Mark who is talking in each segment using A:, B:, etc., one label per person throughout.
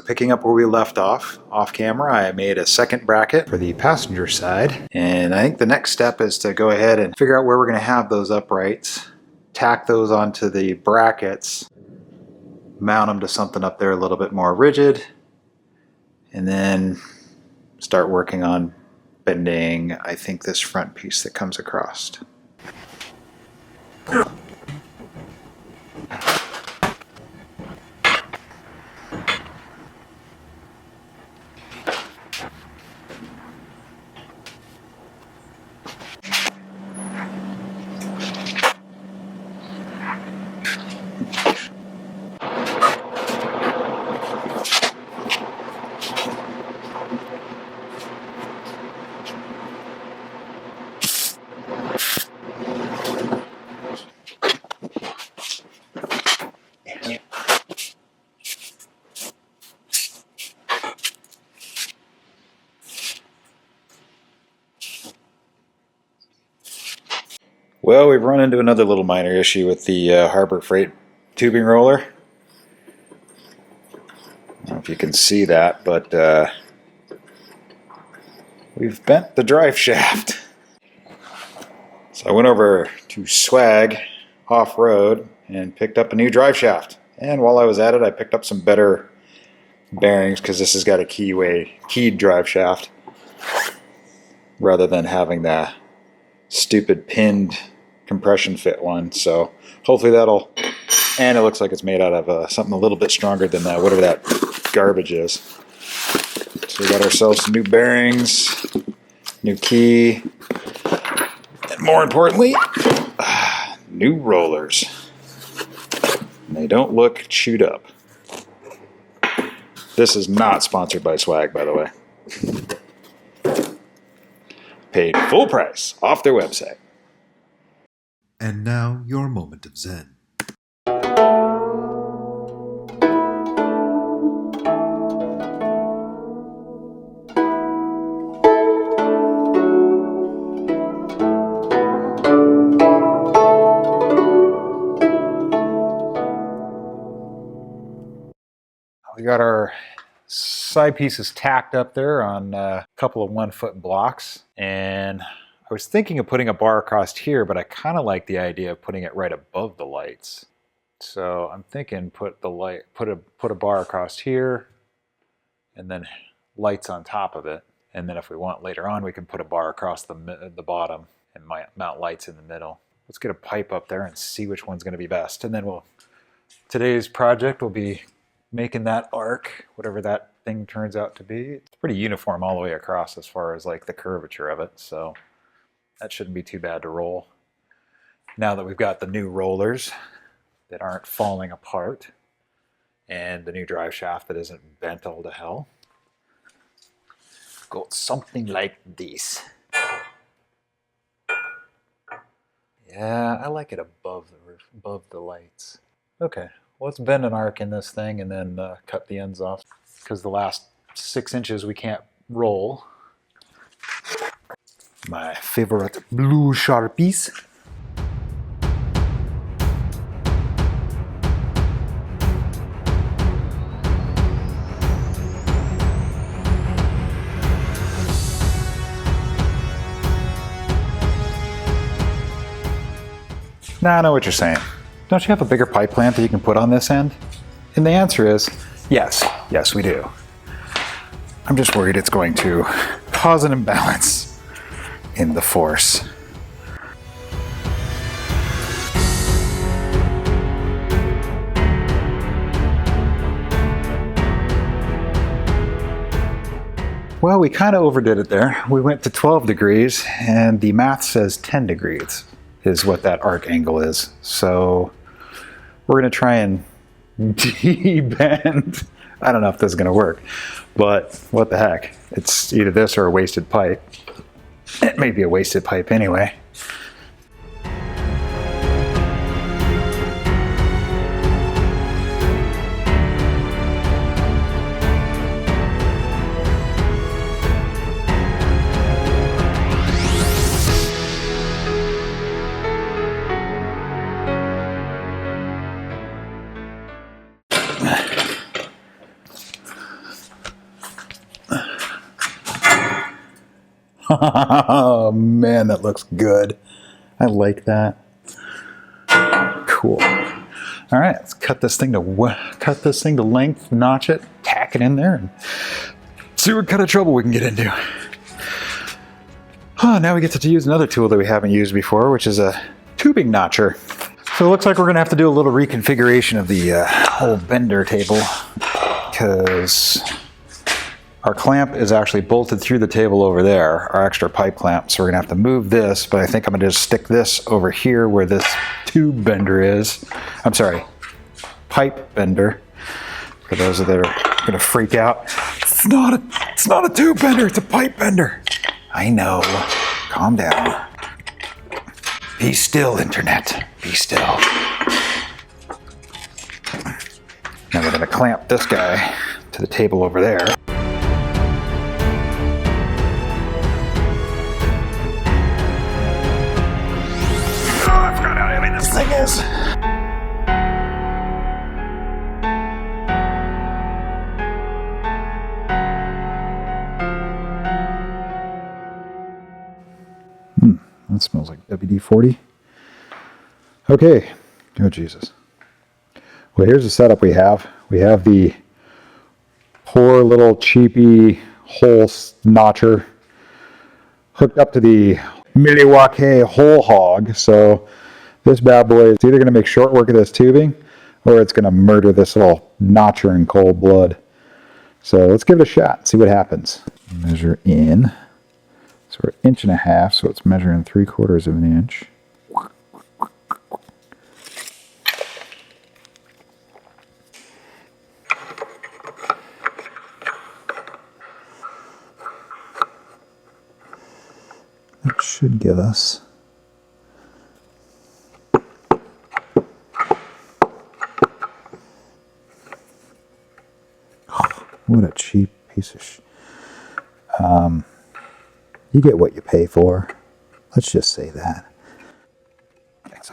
A: picking up where we left off camera, I made a second bracket for the passenger side. And I think the next step is to go ahead and figure out where we're going to have those uprights, tack those onto the brackets, mount them to something up there a little bit more rigid, and then start working on bending, I think, this front piece that comes across. Well, we've run into another little minor issue with the Harbor Freight tubing roller. I don't know if you can see that, but we've bent the drive shaft. So I went over to Swag off-road and picked up a new drive shaft. And while I was at it, I picked up some better bearings because this has got a keyed drive shaft rather than having the stupid pinned compression fit one. So hopefully that'll, and it looks like it's made out of something a little bit stronger than that, whatever that garbage is. So we got ourselves some new bearings, new key, and more importantly, new rollers. And they don't look chewed up. This is not sponsored by Swag, by the way. Paid full price off their website.
B: And now your moment of zen.
A: We got our side pieces tacked up there on a couple of 1-foot blocks, and I was thinking of putting a bar across here, but I kind of like the idea of putting it right above the lights. So I'm thinking put a bar across here, and then lights on top of it. And then if we want later on, we can put a bar across the bottom and mount lights in the middle. Let's get a pipe up there and see which one's going to be best. And then today's project will be making that arc, whatever that thing turns out to be. It's pretty uniform all the way across as far as like the curvature of it, so that shouldn't be too bad to roll. Now that we've got the new rollers that aren't falling apart and the new drive shaft that isn't bent all to hell, go something like this. Yeah, I like it above the roof, above the lights. Okay. Let's bend an arc in this thing and then cut the ends off, because the last 6 inches we can't roll. My favorite blue Sharpies. Now I know what you're saying. Don't you have a bigger pipe clamp that you can put on this end? And the answer is yes. Yes, we do. I'm just worried it's going to cause an imbalance in the force. Well, we kind of overdid it there. We went to 12 degrees, and the math says 10 degrees is what that arc angle is. So we're going to try and de-bend. I don't know if this is going to work, but what the heck. It's either this or a wasted pipe. It may be a wasted pipe anyway. Oh man, that looks good. I like that. Cool. All right, let's cut this thing to length, notch it, tack it in there, and see what kind of trouble we can get into. Now we get to use another tool that we haven't used before, which is a tubing notcher. So it looks like we're going to have to do a little reconfiguration of the whole bender table, because our clamp is actually bolted through the table over there, our extra pipe clamp. So we're going to have to move this, but I think I'm going to just stick this over here where this tube bender is. I'm sorry, pipe bender. For those that are going to freak out, it's not a tube bender, it's a pipe bender. I know. Calm down. Be still, internet. Be still. Now we're going to clamp this guy to the table over there. Oh, I forgot how heavy this thing is. That smells like WD-40. Okay. Oh, Jesus. Well, here's the setup we have. We have the poor little cheapy hole notcher hooked up to the Milwaukee hole hog. So this bad boy is either going to make short work of this tubing, or it's going to murder this little notcher in cold blood. So let's give it a shot, see what happens. Measure in. So we're 1.5 inches, so it's measuring 3/4 of an inch. That should give us what a cheap piece of you get what you pay for. Let's just say that. Thanks.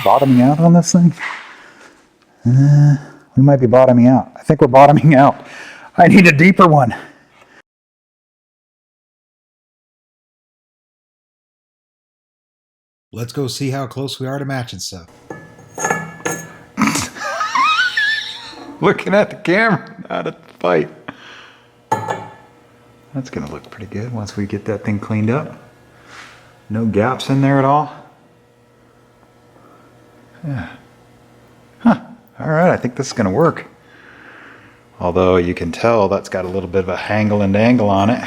A: Bottoming out on this thing? We might be bottoming out. I think we're bottoming out. I need a deeper one.
B: Let's go see how close we are to matching stuff.
A: Looking at the camera, not at the pipe. That's gonna look pretty good once we get that thing cleaned up. No gaps in there at all. Yeah. Huh. All right, I think this is gonna work. Although you can tell that's got a little bit of a angle and angle on it.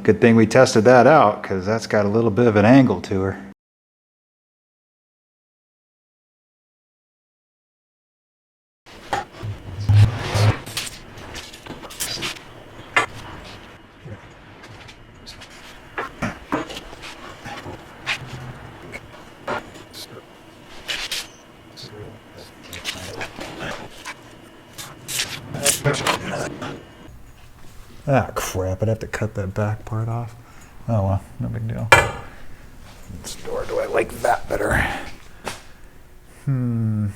A: Good thing we tested that out, because that's got a little bit of an angle to her. Ah, crap, I'd have to cut that back part off. Oh well, no big deal. Or do I like that better? Kind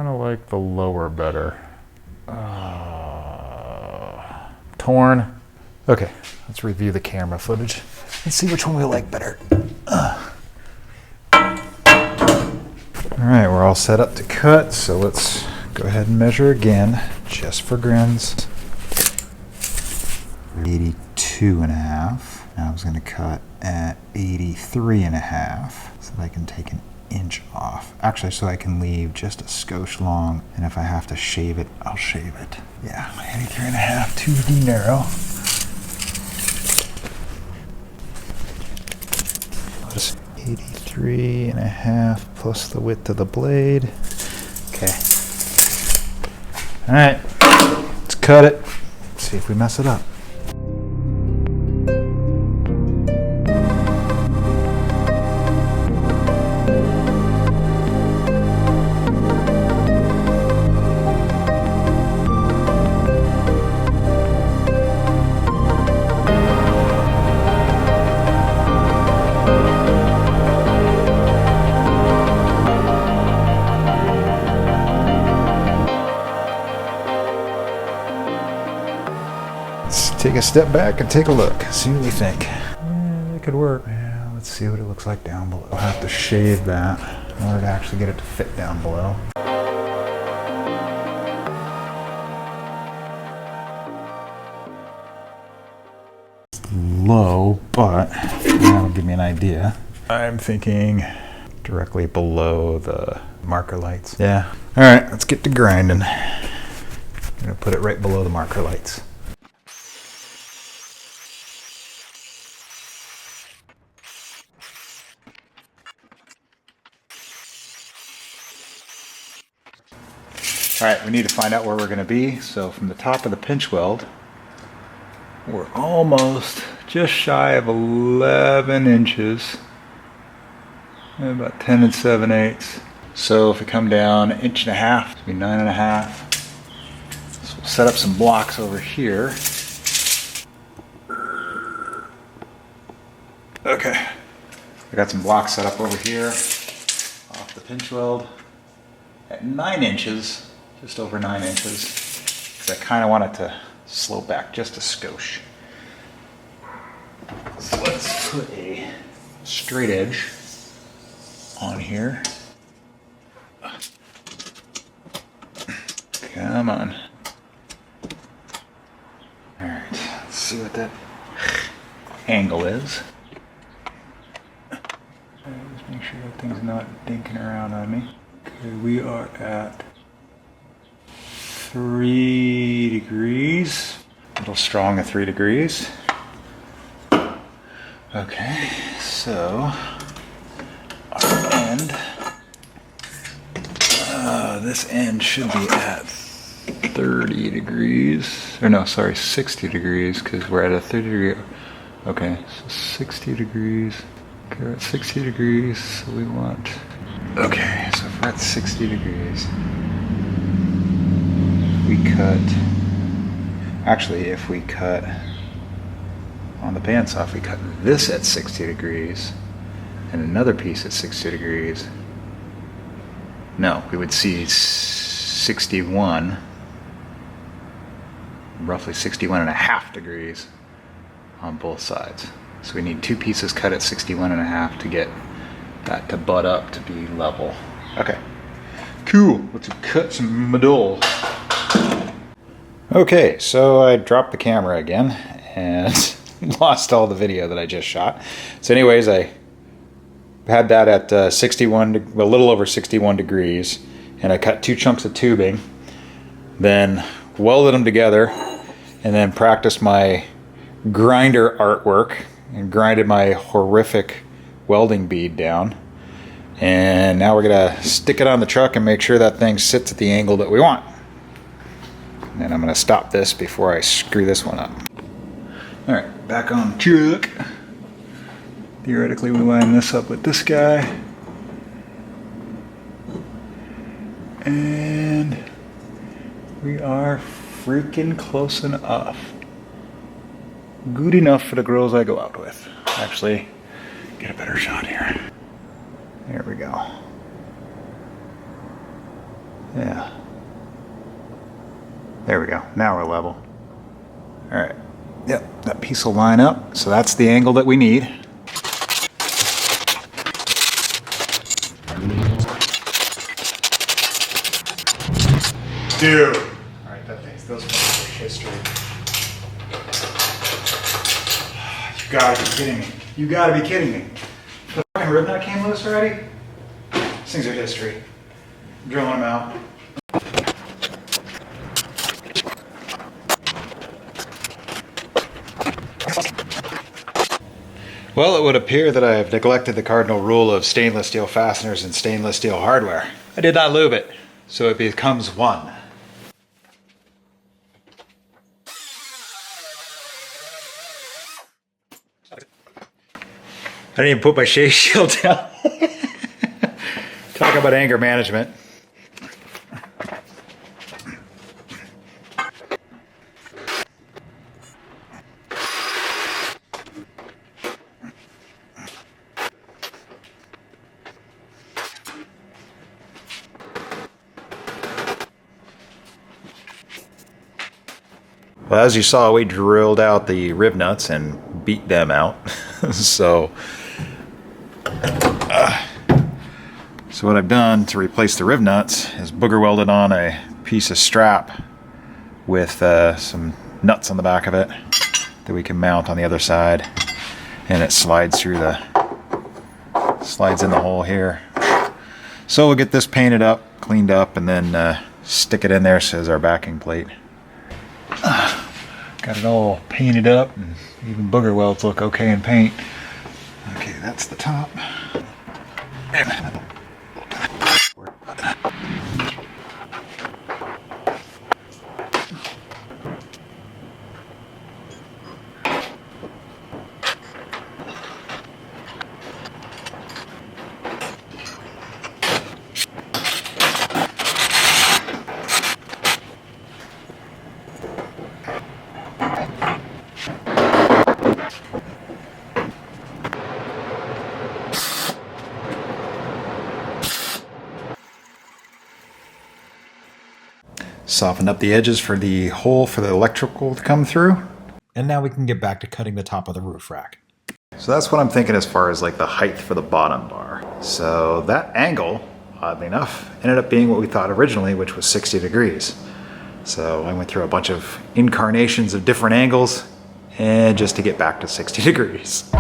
A: of like the lower better. Torn. Okay, let's review the camera footage and see which one we like better. All right, we're all set up to cut, so let's go ahead and measure again, just for grins. 82.5. Now I was going to cut at 83.5 so that I can take an inch off. Actually, so I can leave just a skosh long, and if I have to shave it, I'll shave it. Yeah, 83.5, too narrow. Just 83.5 plus the width of the blade. Okay. All right, let's cut it. See if we mess it up. step back and take a look, see what we think. It could work. Yeah, let's see what it looks like down below. I'll have to shave that in order to actually get it to fit down below. Low, but that'll give me an idea. I'm thinking directly below the marker lights. Yeah. All right, let's get to grinding. I'm gonna put it right below the marker lights. All right, we need to find out where we're gonna be. So from the top of the pinch weld, we're almost just shy of 11 inches, about 10 and 7/8. So if we come down 1.5 inches, it'll be 9.5. So we'll set up some blocks over here. Okay, I got some blocks set up over here off the pinch weld at 9 inches, just over 9 inches, because I kind of want it to slope back just a skosh. So let's put a straight edge on here. Come on. All right, let's see what that angle is. Just make sure that thing's not dinking around on me. Okay, we are at 3 degrees. A little strong at 3 degrees. Okay, so our end, this end should be at 30 degrees, or no, sorry, 60 degrees, because we're at a 30 degree, okay, so 60 degrees, okay, we're at 60 degrees, so we want, okay, so if we're at 60 degrees, we cut, actually if we cut on the bandsaw, if we cut this at 60 degrees, and another piece at 60 degrees, no, we would see 61, roughly 61.5 degrees on both sides. So we need 2 pieces cut at 61.5 to get that to butt up to be level. Okay, cool, let's cut some medull. Okay, so I dropped the camera again and lost all the video that I just shot. So anyways, I had that at a little over 61 degrees, and I cut 2 chunks of tubing, then welded them together, and then practiced my grinder artwork and grinded my horrific welding bead down. And now we're gonna stick it on the truck and make sure that thing sits at the angle that we want. And I'm gonna stop this before I screw this one up. All right, back on the truck. Theoretically, we line this up with this guy. And we are freaking close enough. Good enough for the girls I go out with. Actually, get a better shot here. There we go. Yeah. There we go. Now we're level. All right. Yep, that piece will line up. So that's the angle that we need. Dude. All right, those are history. You gotta be kidding me. You gotta be kidding me. The fucking rib nut came loose already? These things are history. I'm drilling them out. Well, it would appear that I have neglected the cardinal rule of stainless steel fasteners and stainless steel hardware. I did not lube it, so it becomes one. I didn't even put my shade shield down. Talk about anger management. Well, as you saw, we drilled out the rivnuts and beat them out. So what I've done to replace the rivnuts is booger welded on a piece of strap with some nuts on the back of it that we can mount on the other side, and it slides in the hole here. So we'll get this painted up, cleaned up, and then stick it in there as our backing plate. Got it all painted up, and even booger welds look okay in paint. Okay, that's the top. Softened up the edges for the hole for the electrical to come through.
B: And now we can get back to cutting the top of the roof rack.
A: So that's what I'm thinking as far as like the height for the bottom bar. So that angle, oddly enough, ended up being what we thought originally, which was 60 degrees. So I went through a bunch of incarnations of different angles and just to get back to 60 degrees.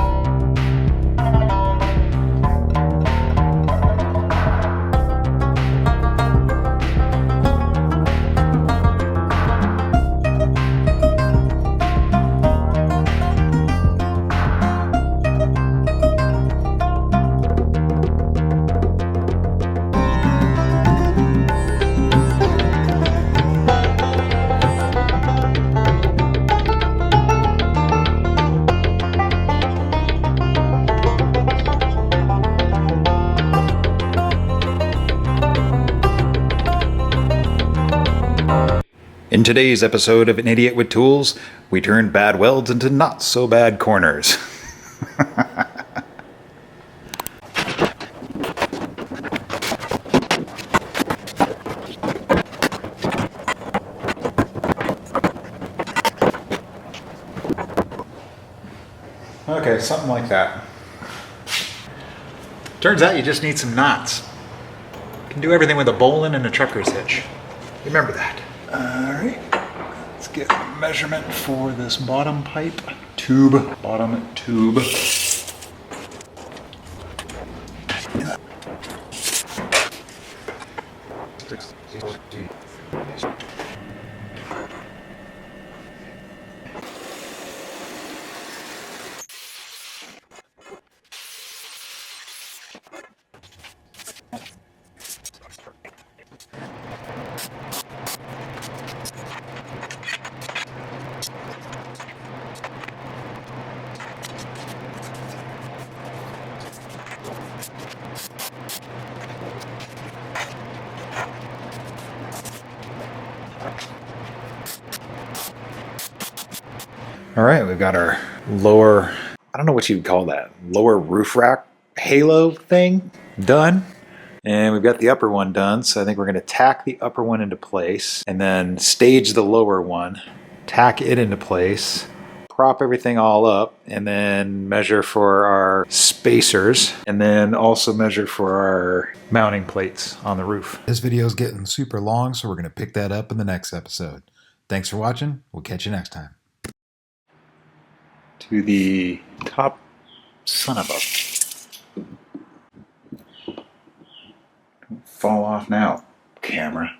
A: In today's episode of An Idiot with Tools, we turn bad welds into not so bad corners. Okay, something like that. Turns out you just need some knots. You can do everything with a bowline and a trucker's hitch. Remember that. Alright, let's get a measurement for this bottom pipe. Bottom tube. All right, we've got our lower, I don't know what you'd call that, lower roof rack halo thing done. And we've got the upper one done, so I think we're going to tack the upper one into place and then stage the lower one, tack it into place, prop everything all up, and then measure for our spacers, and then also measure for our mounting plates on the roof.
B: This video is getting super long, so we're going to pick that up in the next episode. Thanks for watching. We'll catch you next time.
A: To the top son of a... Don't fall off now, camera.